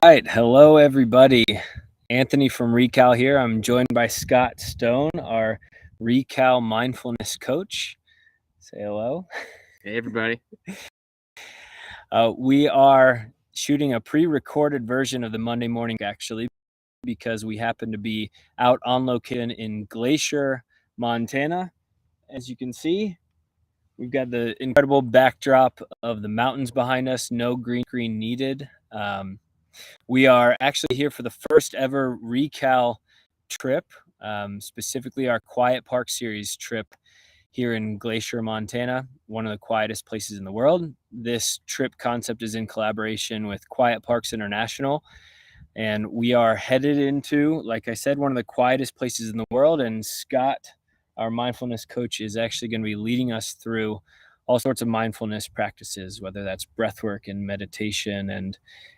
right. Hello, everybody. Anthony from Recal here. I'm joined by Scott Stone, our Recal mindfulness coach. Say hello. Hey, everybody. We are shooting a pre-recorded version of the Monday morning, actually, because we happen to be out on location in Glacier, Montana. As you can see, we've got the incredible backdrop of the mountains behind us. No green screen needed. We are actually here for the first ever Recal trip, specifically our Quiet Park Series trip here in Glacier, Montana, one of the quietest places in the world. This trip concept is in collaboration with Quiet Parks International, and we are headed into, like I said, one of the quietest places in the world. And Scott, our mindfulness coach, is actually going to be leading us through all sorts of mindfulness practices, whether that's breathwork and meditation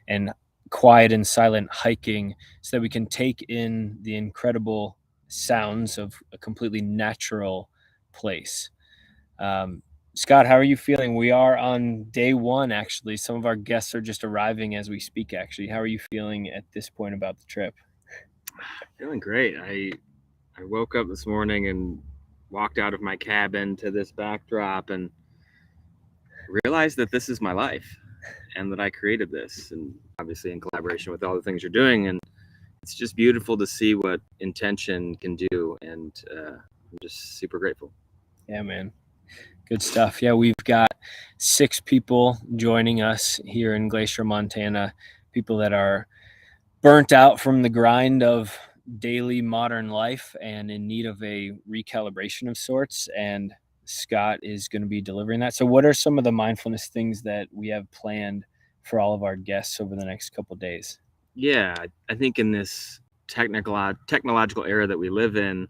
and quiet and silent hiking, so that we can take in the incredible sounds of a completely natural place. Scott, how are you feeling? We are on day one, actually. Some of our guests are just arriving as we speak, actually. How are you feeling at this point about the trip? Feeling great. I woke up this morning and walked out of my cabin to this backdrop and realized that this is my life and that I created this, and obviously in collaboration with all the things you're doing. And it's just beautiful to see what intention can do, and I'm just super grateful. Yeah, man. Good stuff. Yeah, we've got 6 people joining us here in Glacier, Montana, people that are burnt out from the grind of daily modern life and in need of a recalibration of sorts. And Scott is going to be delivering that. So what are some of the mindfulness things that we have planned for all of our guests over the next couple of days? Yeah, I think in this technological era that we live in,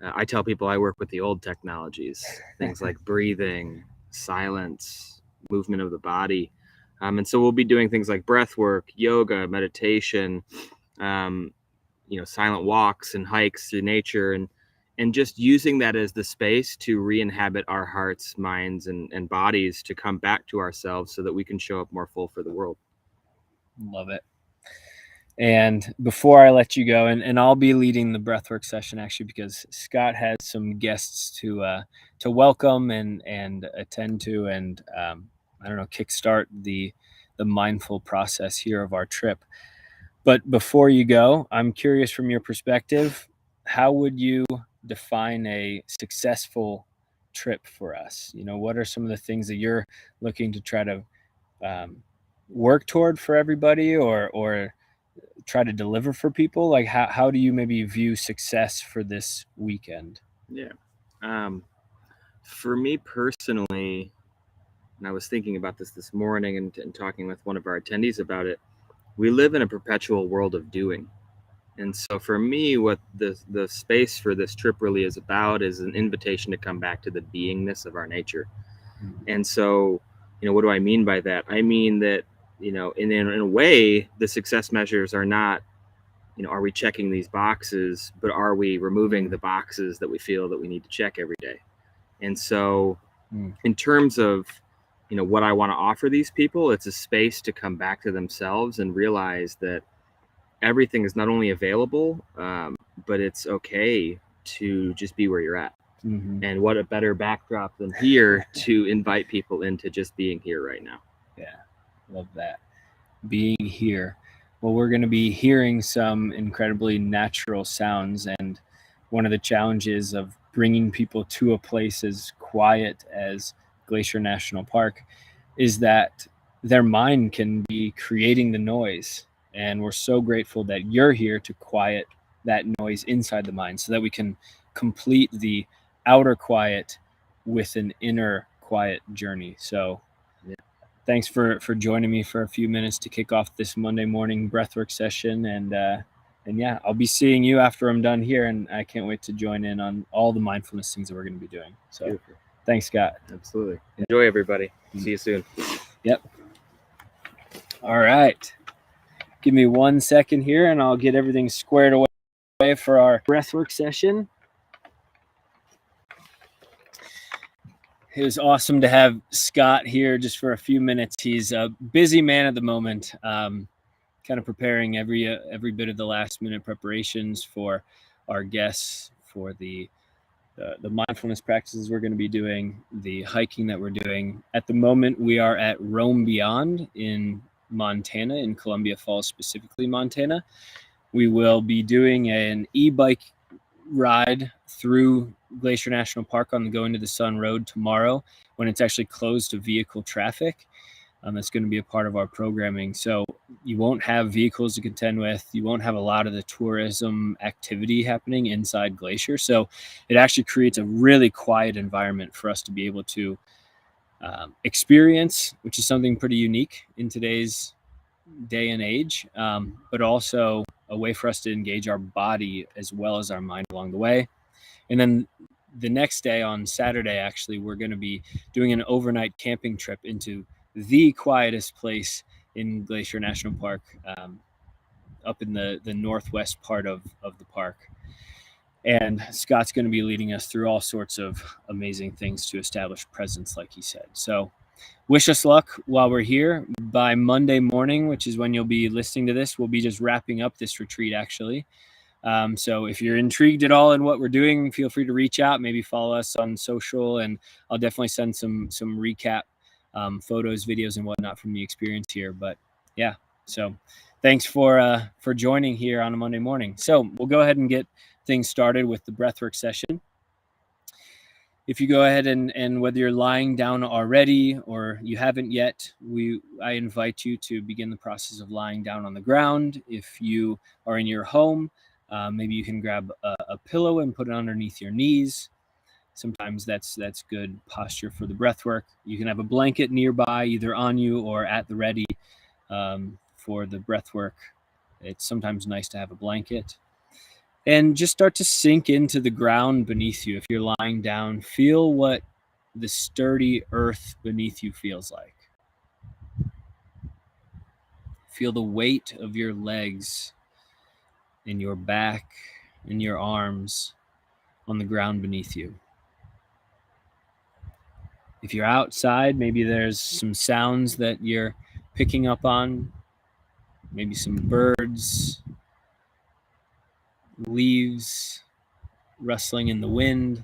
I tell people I work with the old technologies, things like breathing, silence, movement of the body. And so we'll be doing things like breath work, yoga, meditation, silent walks and hikes through nature, and just using that as the space to re-inhabit our hearts, minds, and bodies to come back to ourselves so that we can show up more full for the world. Love it. And before I let you go, and I'll be leading the breathwork session, actually, because Scott has some guests to welcome and attend to, and kickstart the mindful process here of our trip. But before you go, I'm curious, from your perspective, how would you define a successful trip for us? What are some of the things that you're looking to try to work toward for everybody, or try to deliver for people? Like, how do you maybe view success for this weekend? Yeah. For me personally, and I was thinking about this morning and talking with one of our attendees about it, we live in a perpetual world of doing. And so for me, what the space for this trip really is about is an invitation to come back to the beingness of our nature. And so, what do I mean by that? I mean that, in a way, the success measures are not, are we checking these boxes, but are we removing the boxes that we feel that we need to check every day? And so in terms of, what I want to offer these people, it's a space to come back to themselves and realize that everything is not only available, but it's okay to just be where you're at. Mm-hmm. And what a better backdrop than here to invite people into just being here right now. Yeah, love that. Being here. Well, we're going to be hearing some incredibly natural sounds, and one of the challenges of bringing people to a place as quiet as Glacier National Park is that their mind can be creating the noise. And we're so grateful that you're here to quiet that noise inside the mind, so that we can complete the outer quiet with an inner quiet journey. So thanks for joining me for a few minutes to kick off this Monday morning breathwork session. And yeah, I'll be seeing you after I'm done here, and I can't wait to join in on all the mindfulness things that we're going to be doing. So Beautiful. Thanks, Scott. Absolutely. Enjoy, everybody. See you soon. Yep. All right. Give me 1 second here, and I'll get everything squared away for our breathwork session. It was awesome to have Scott here just for a few minutes. He's a busy man at the moment, kind of preparing every bit of the last minute preparations for our guests, for the mindfulness practices we're going to be doing, the hiking that we're doing. At the moment, we are at Roam Beyond in Montana, in Columbia Falls, specifically Montana. We will be doing an e-bike ride through Glacier National Park on the Going to the Sun Road tomorrow, when it's actually closed to vehicle traffic. That's going to be a part of our programming. So you won't have vehicles to contend with. You won't have a lot of the tourism activity happening inside Glacier. So it actually creates a really quiet environment for us to be able to experience, which is something pretty unique in today's day and age, but also a way for us to engage our body as well as our mind along the way. And then the next day, on Saturday, actually, we're going to be doing an overnight camping trip into the quietest place in Glacier National Park, up in the northwest part of the park. And Scott's going to be leading us through all sorts of amazing things to establish presence, like he said. So wish us luck while we're here. By Monday morning, which is when you'll be listening to this, we'll be just wrapping up this retreat, actually. So if you're intrigued at all in what we're doing, feel free to reach out, maybe follow us on social, and I'll definitely send some recap photos, videos, and whatnot from the experience here. But yeah, so thanks for joining here on a Monday morning. So we'll go ahead and get things started with the breathwork session. If you go ahead and whether you're lying down already or you haven't yet, I invite you to begin the process of lying down on the ground. If you are in your home, maybe you can grab a pillow and put it underneath your knees. Sometimes that's good posture for the breath work. You can have a blanket nearby, either on you or at the ready, for the breath work. It's sometimes nice to have a blanket. And just start to sink into the ground beneath you. If you're lying down, feel what the sturdy earth beneath you feels like. Feel the weight of your legs and your back and your arms on the ground beneath you. If you're outside, maybe there's some sounds that you're picking up on, maybe some birds, leaves rustling in the wind.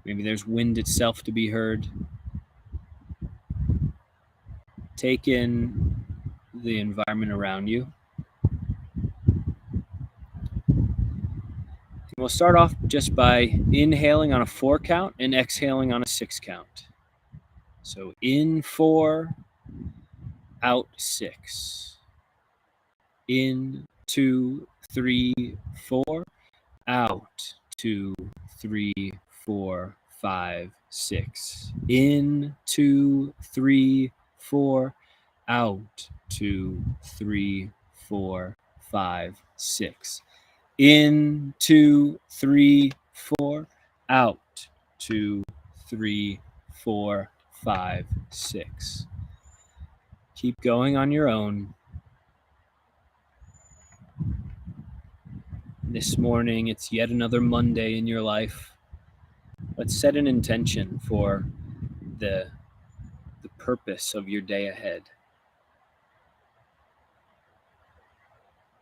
Maybe there's wind itself to be heard. Take in the environment around you. And we'll start off just by inhaling on a 4 count and exhaling on a 6 count. So in 4, out 6. In 2, 3, 4. Out 2, 3, 4, 5, 6. In 2, 3, 4. Out 2, 3, 4, 5, 6. In 2, 3, 4. Out 2, 3, 4, 5, 6. Keep going on your own. This morning, it's yet another Monday in your life. Let's set an intention for the purpose of your day ahead.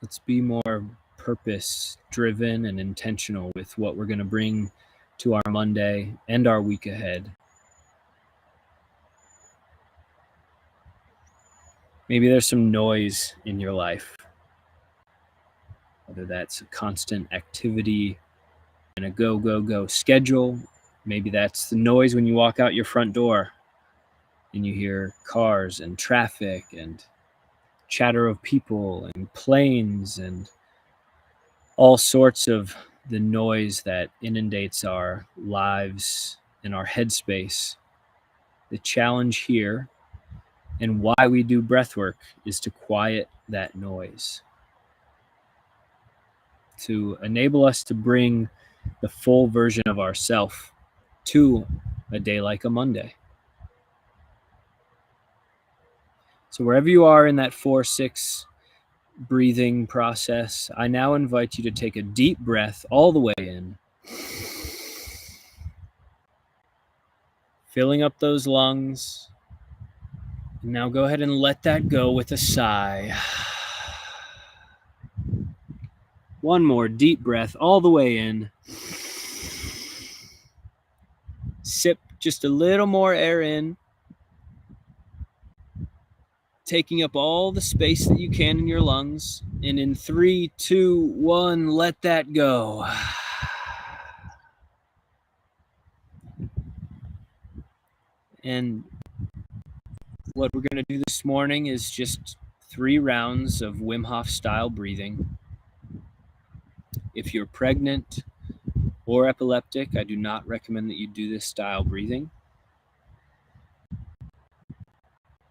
Let's be more purpose-driven and intentional with what we're going to bring to our Monday and our week ahead. Maybe there's some noise in your life, whether that's a constant activity and a go, go, go schedule. Maybe that's the noise when you walk out your front door and you hear cars and traffic and chatter of people and planes and all sorts of the noise that inundates our lives and our headspace. The challenge here and why we do breath work is to quiet that noise, to enable us to bring the full version of ourself to a day like a Monday. So wherever you are in that 4-6 breathing process, I now invite you to take a deep breath all the way in, filling up those lungs. And now go ahead and let that go with a sigh. One more deep breath all the way in. Sip just a little more air in, taking up all the space that you can in your lungs. And in 3, 2, 1, let that go. And what we're going to do this morning is just 3 rounds of Wim Hof style breathing. If you're pregnant or epileptic, I do not recommend that you do this style breathing.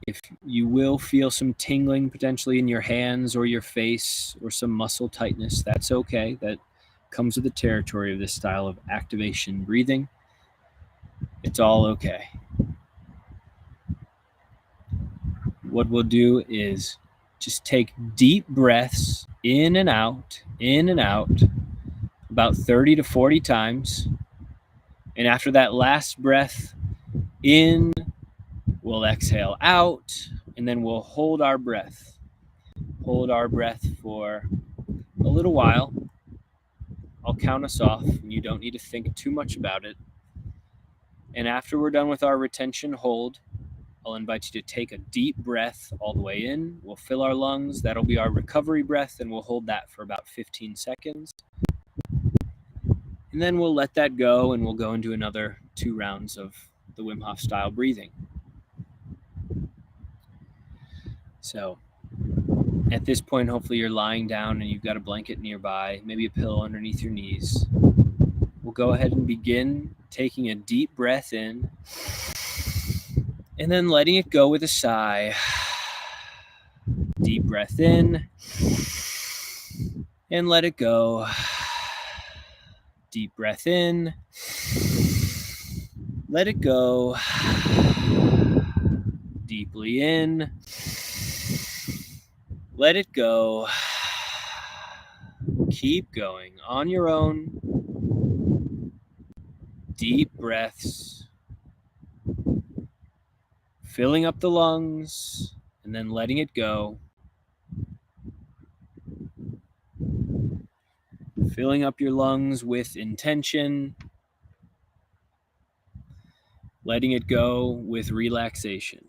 If you will feel some tingling potentially in your hands or your face or some muscle tightness, that's okay. That comes with the territory of this style of activation breathing. It's all okay. What we'll do is just take deep breaths in and out, about 30 to 40 times. And after that last breath in, we'll exhale out, and then we'll hold our breath. Hold our breath for a little while. I'll count us off, and you don't need to think too much about it. And after we're done with our retention hold, I'll invite you to take a deep breath all the way in. We'll fill our lungs. That'll be our recovery breath, and we'll hold that for about 15 seconds. And then we'll let that go, and we'll go into another 2 rounds of the Wim Hof style breathing. So at this point, hopefully you're lying down and you've got a blanket nearby, maybe a pillow underneath your knees. We'll go ahead and begin taking a deep breath in and then letting it go with a sigh. Deep breath in and let it go. Deep breath in, let it go. Deeply in, let it go. Keep going on your own. Deep breaths, filling up the lungs and then letting it go. Filling up your lungs with intention, letting it go with relaxation.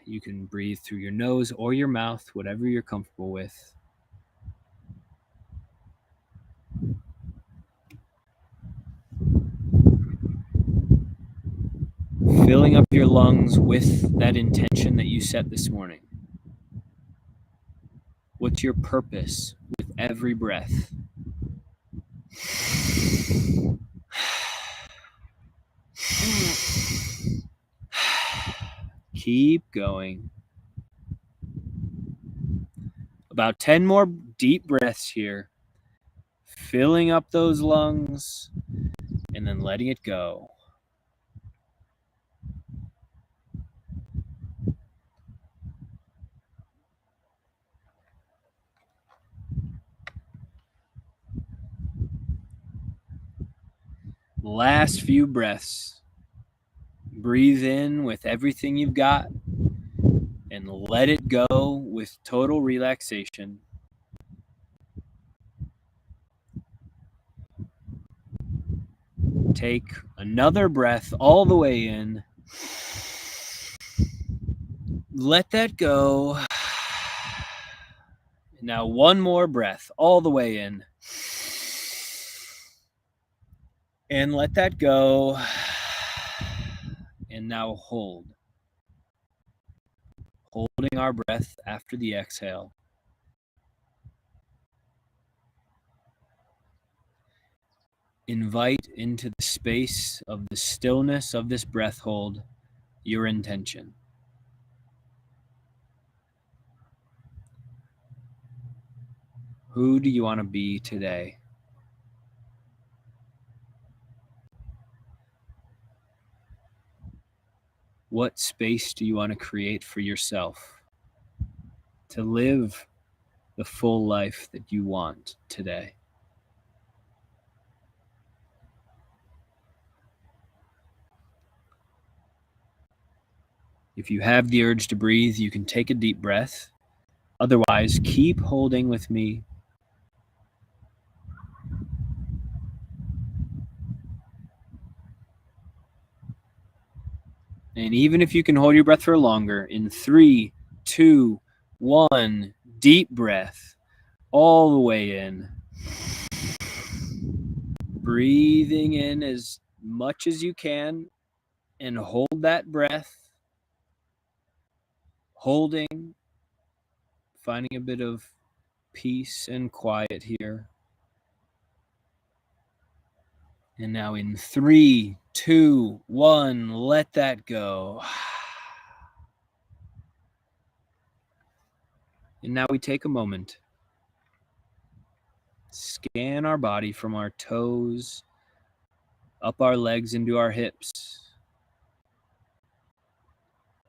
You can breathe through your nose or your mouth, whatever you're comfortable with. Filling up your lungs with that intention that you set this morning. What's your purpose with every breath? Keep going. About 10 more deep breaths here. Filling up those lungs and then letting it go. Last few breaths. Breathe in with everything you've got and let it go with total relaxation. Take another breath all the way in. Let that go. Now one more breath all the way in. And let that go. And now hold. Holding our breath after the exhale. Invite into the space of the stillness of this breath hold your intention. Who do you want to be today? What space do you want to create for yourself to live the full life that you want today? If you have the urge to breathe, you can take a deep breath. Otherwise, keep holding with me. And even if you can hold your breath for longer, in 3, 2, 1, deep breath all the way in. Breathing in as much as you can and hold that breath. Holding, finding a bit of peace and quiet here. And now in 3, 2, 1, let that go. And now we take a moment, scan our body from our toes, up our legs into our hips,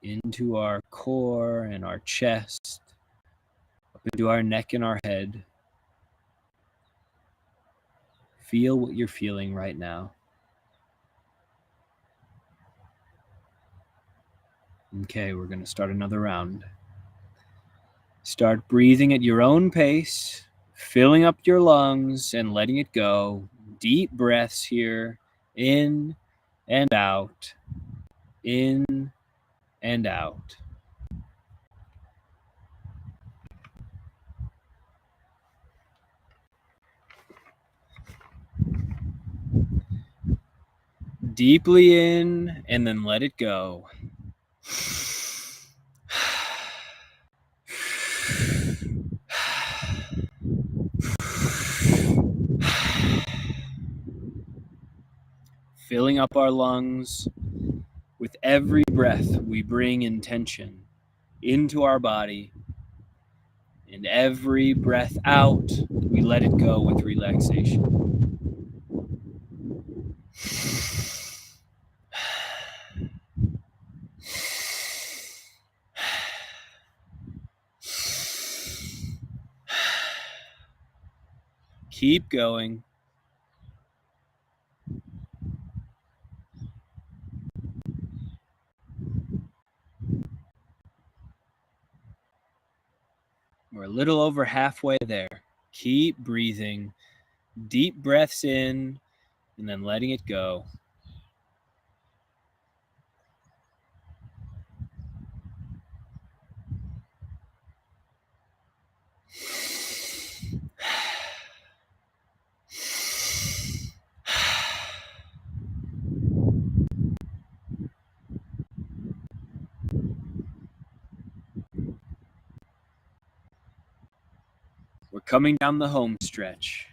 into our core and our chest, up into our neck and our head. Feel what you're feeling right now. Okay, we're going to start another round. Start breathing at your own pace, filling up your lungs and letting it go. Deep breaths here, in and out, in and out. Deeply in and then let it go. Filling up our lungs. With every breath, we bring intention into our body. And every breath out, we let it go with relaxation. Keep going. We're a little over halfway there. Keep breathing. Deep breaths in and then letting it go. We're coming down the home stretch.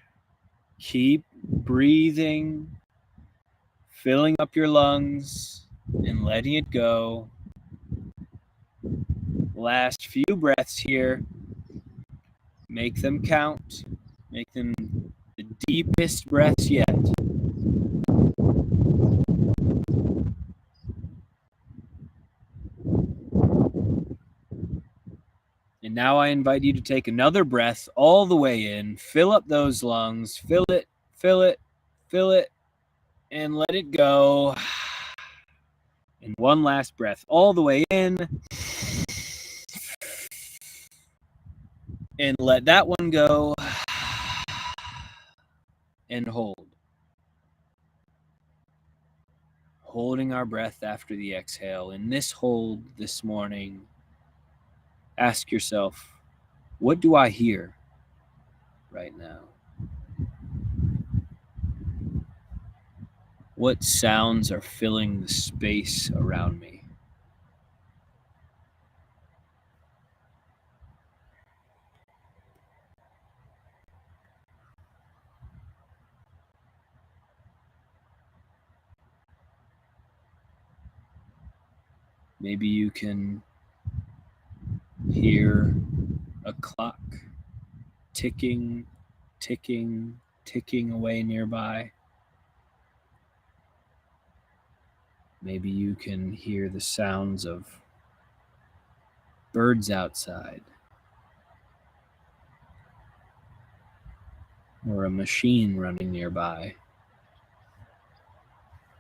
Keep breathing, filling up your lungs and letting it go. Last few breaths here. Make them count. Make them the deepest breaths yet. And now I invite you to take another breath all the way in. Fill up those lungs. Fill it, fill it, fill it, and let it go. And one last breath all the way in. And let that one go. And hold. Holding our breath after the exhale. In this hold this morning, ask yourself, what do I hear right now? What sounds are filling the space around me? Maybe you can hear a clock ticking, ticking, ticking away nearby. Maybe you can hear the sounds of birds outside, or a machine running nearby.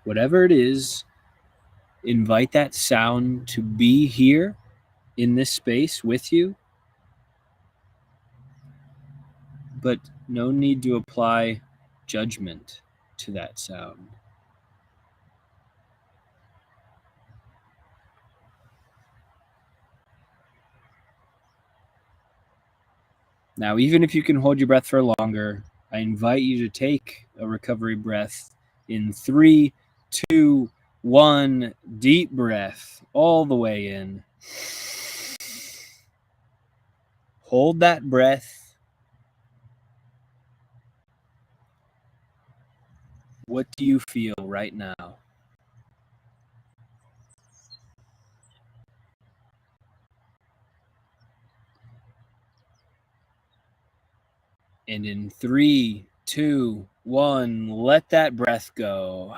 Whatever it is, Invite that sound to be here in this space with you, but no need to apply judgment to that sound. Now, even if you can hold your breath for longer, I invite you to take a recovery breath in 3, 2, 1. Deep breath all the way in. Hold that breath. What do you feel right now? And in 3, 2, 1, let that breath go.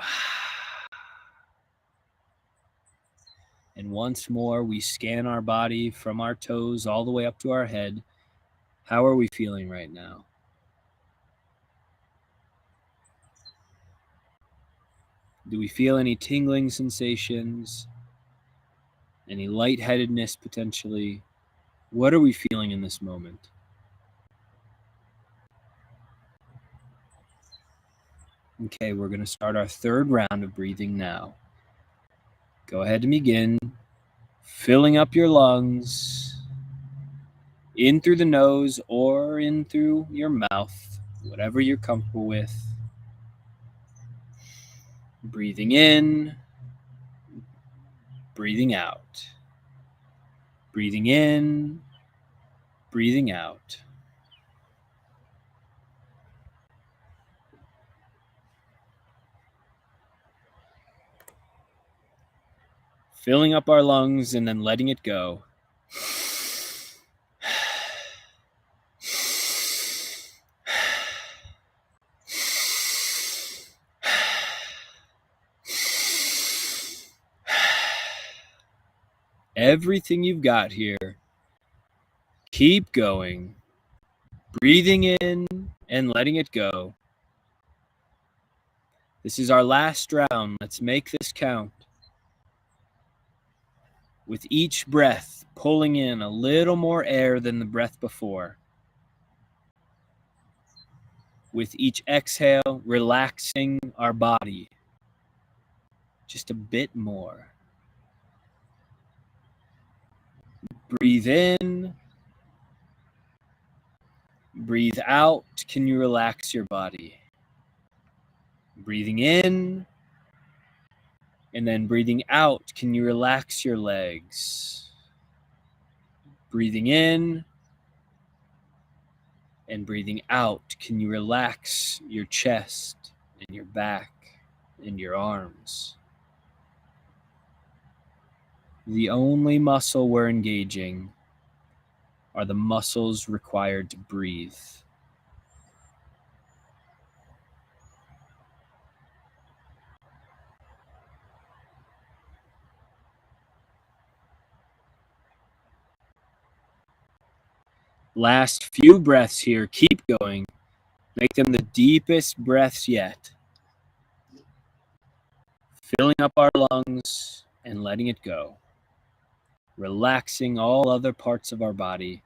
And once more, we scan our body from our toes all the way up to our head. How are we feeling right now? Do we feel any tingling sensations? Any lightheadedness potentially? What are we feeling in this moment? Okay, we're going to start our third round of breathing now. Go ahead and begin filling up your lungs, in through the nose or in through your mouth, whatever you're comfortable with. Breathing in, breathing out. Breathing in, breathing out. Filling up our lungs and then letting it go. Everything you've got here. Keep going. Breathing in and letting it go. This is our last round. Let's make this count. With each breath, pulling in a little more air than the breath before. With each exhale, relaxing our body just a bit more. Breathe in. Breathe out. Can you relax your body? Breathing in. And then breathing out. Can you relax your legs? Breathing in. And breathing out. Can you relax your chest and your back and your arms? The only muscle we're engaging are the muscles required to breathe. Last few breaths here. Keep going. Make them the deepest breaths yet. Filling up our lungs and letting it go. Relaxing all other parts of our body.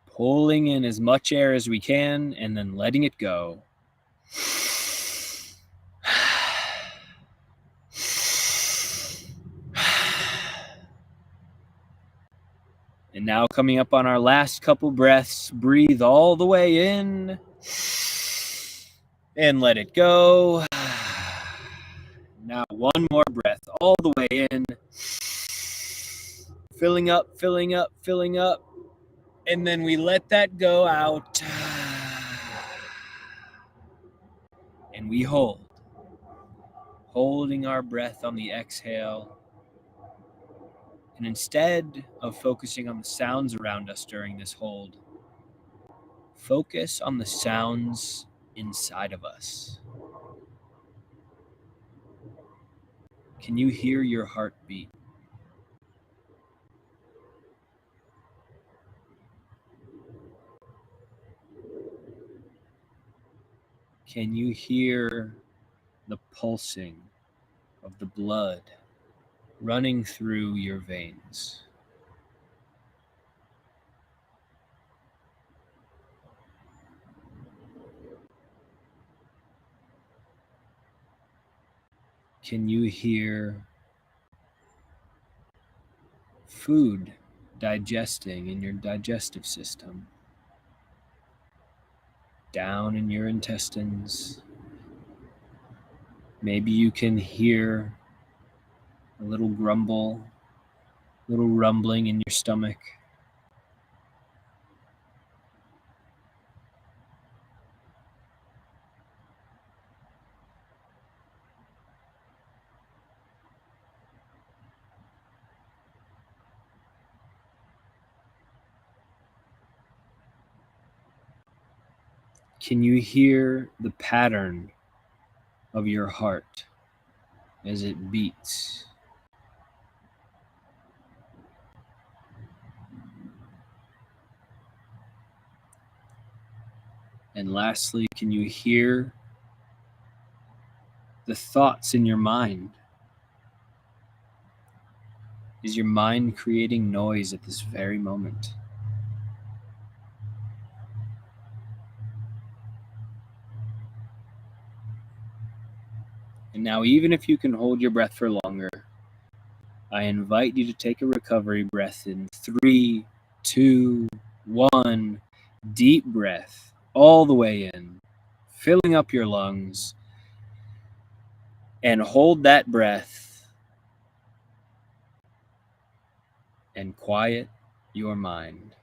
Pulling in as much air as we can and then letting it go. And now coming up on our last couple breaths, breathe all the way in and let it go. Now one more breath all the way in. Filling up, filling up, filling up. And then we let that go out. And we hold. Holding our breath on the exhale. And instead of focusing on the sounds around us during this hold, focus on the sounds inside of us. Can you hear your heartbeat? Can you hear the pulsing of the blood running through your veins? Can you hear food digesting in your digestive system? Down in your intestines. Maybe you can hear a little grumble, a little rumbling in your stomach. Can you hear the pattern of your heart as it beats? And lastly, can you hear the thoughts in your mind? Is your mind creating noise at this very moment? And now, even if you can hold your breath for longer, I invite you to take a recovery breath in 3, 2, 1. Deep breath all the way in, filling up your lungs, and hold that breath and quiet your mind.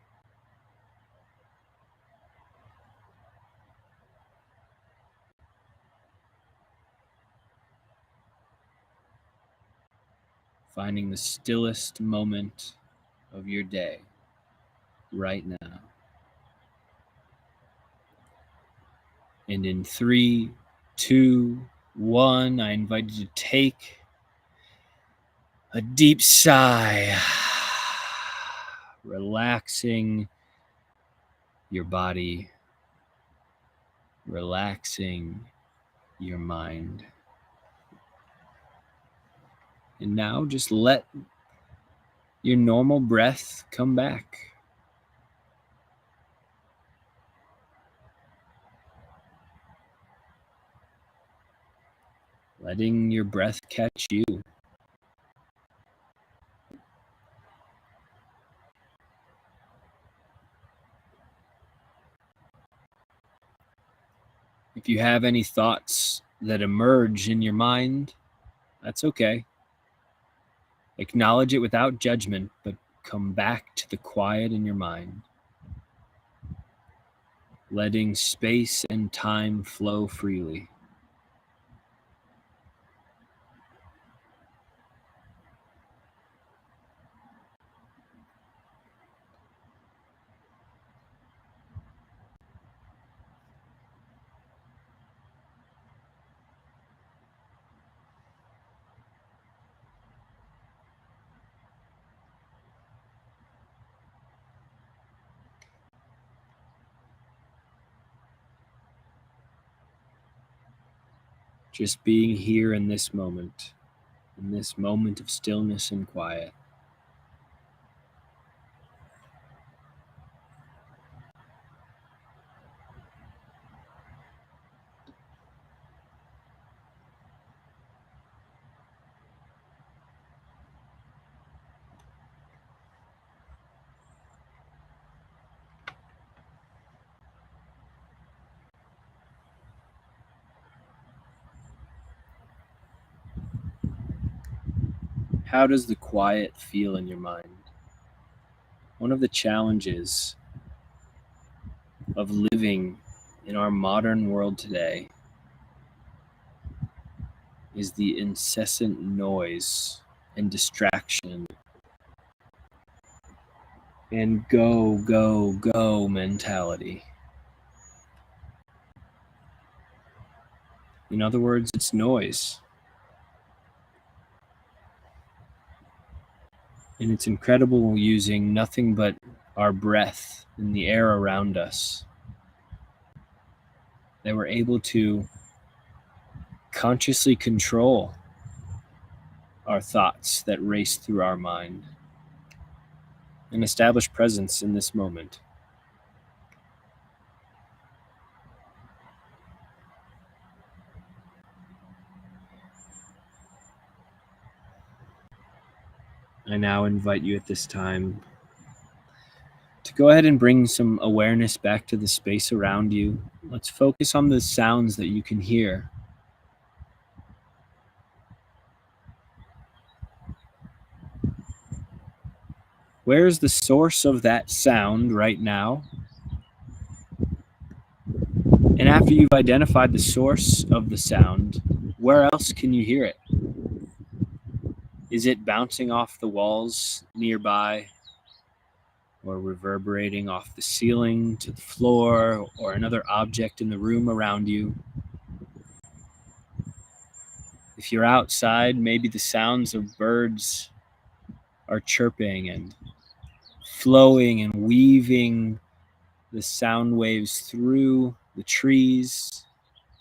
Finding the stillest moment of your day right now. And in 3, 2, 1, I invite you to take a deep sigh, relaxing your body, relaxing your mind. And now just let your normal breath come back. Letting your breath catch you. If you have any thoughts that emerge in your mind, that's okay. Acknowledge it without judgment, but come back to the quiet in your mind. Letting space and time flow freely. Just being here in this moment of stillness and quiet. How does the quiet feel in your mind? One of the challenges of living in our modern world today is the incessant noise and distraction and go, go, go mentality. In other words, it's noise. And it's incredible using nothing but our breath and the air around us that we're able to consciously control our thoughts that race through our mind and establish presence in this moment. I now invite you at this time to go ahead and bring some awareness back to the space around you. Let's focus on the sounds that you can hear. Where is the source of that sound right now? And after you've identified the source of the sound, where else can you hear it? Is it bouncing off the walls nearby, or reverberating off the ceiling to the floor, or another object in the room around you? If you're outside, maybe the sounds of birds are chirping and flowing and weaving the sound waves through the trees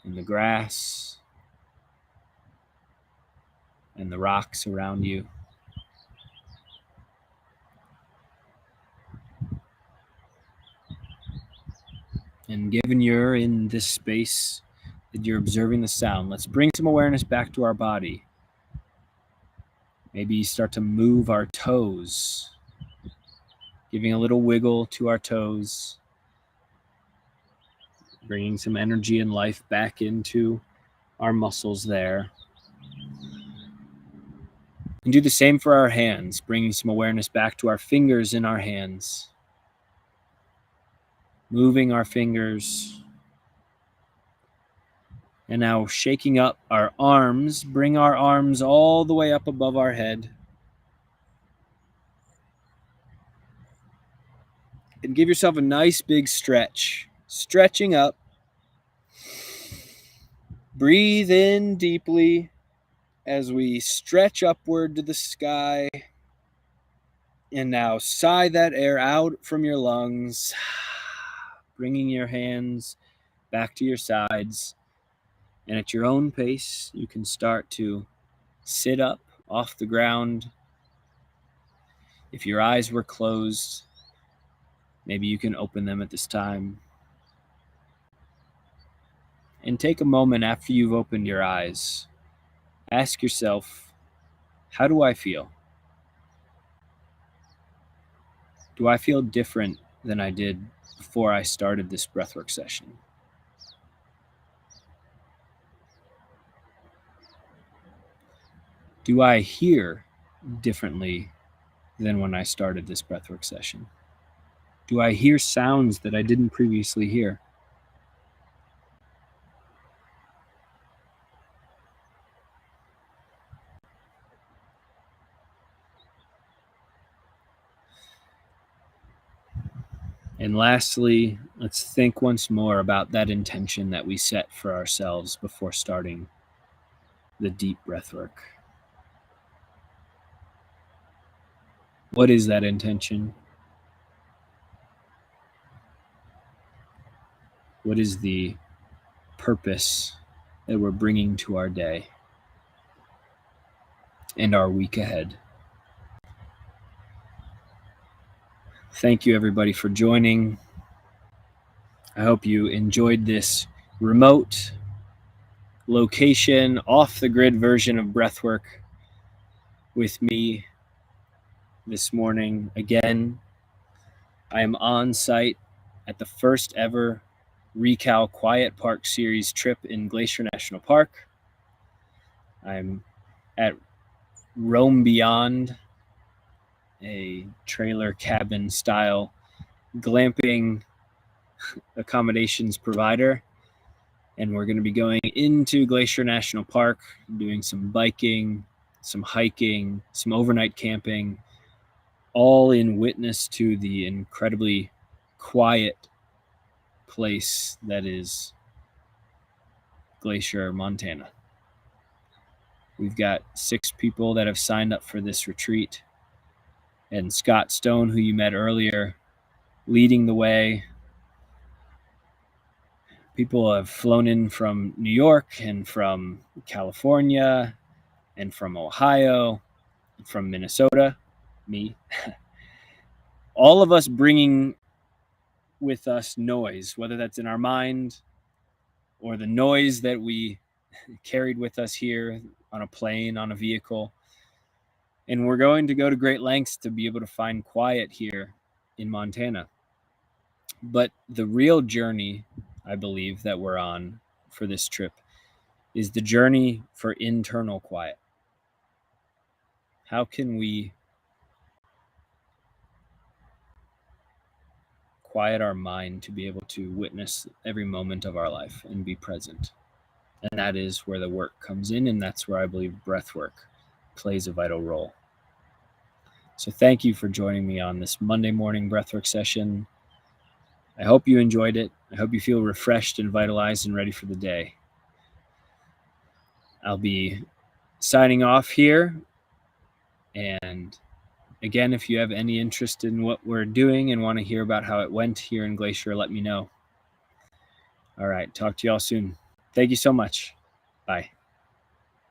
and the grass and the rocks around you. And given you're in this space that you're observing the sound, let's bring some awareness back to our body. Maybe start to move our toes, giving a little wiggle to our toes, bringing some energy and life back into our muscles there. And do the same for our hands, bringing some awareness back to our fingers in our hands. Moving our fingers. And now shaking up our arms, bring our arms all the way up above our head. And give yourself a nice big stretch. Stretching up. Breathe in deeply as we stretch upward to the sky. And now sigh that air out from your lungs, bringing your hands back to your sides. And at your own pace, you can start to sit up off the ground. If your eyes were closed, maybe you can open them at this time. And take a moment after you've opened your eyes. Ask yourself, how do I feel? Do I feel different than I did before I started this breathwork session? Do I hear differently than when I started this breathwork session? Do I hear sounds that I didn't previously hear? And lastly, let's think once more about that intention that we set for ourselves before starting the deep breathwork. What is that intention? What is the purpose that we're bringing to our day and our week ahead? Thank you, everybody, for joining. I hope you enjoyed this remote location, off-the-grid version of breathwork with me this morning. Again, I am on site at the first ever Recal Quiet Park Series trip in Glacier National Park. I'm at Roam Beyond, a trailer cabin style glamping accommodations provider. And we're going to be going into Glacier National Park, doing some biking, some hiking, some overnight camping, all in witness to the incredibly quiet place that is Glacier, Montana. We've got 6 people that have signed up for this retreat, and Scott Stone, who you met earlier, leading the way. People have flown in from New York and from California and from Ohio, and from Minnesota, me. All of us bringing with us noise, whether that's in our mind or the noise that we carried with us here on a plane, on a vehicle. And we're going to go to great lengths to be able to find quiet here in Montana. But the real journey, I believe, that we're on for this trip is the journey for internal quiet. How can we quiet our mind to be able to witness every moment of our life and be present? And that is where the work comes in, and that's where I believe breathwork plays a vital role. So thank you for joining me on this Monday morning breathwork session. I hope you enjoyed it. I hope you feel refreshed and vitalized and ready for the day. I'll be signing off here. And again, if you have any interest in what we're doing and want to hear about how it went here in Glacier, let me know. All right. Talk to y'all soon. Thank you so much. Bye.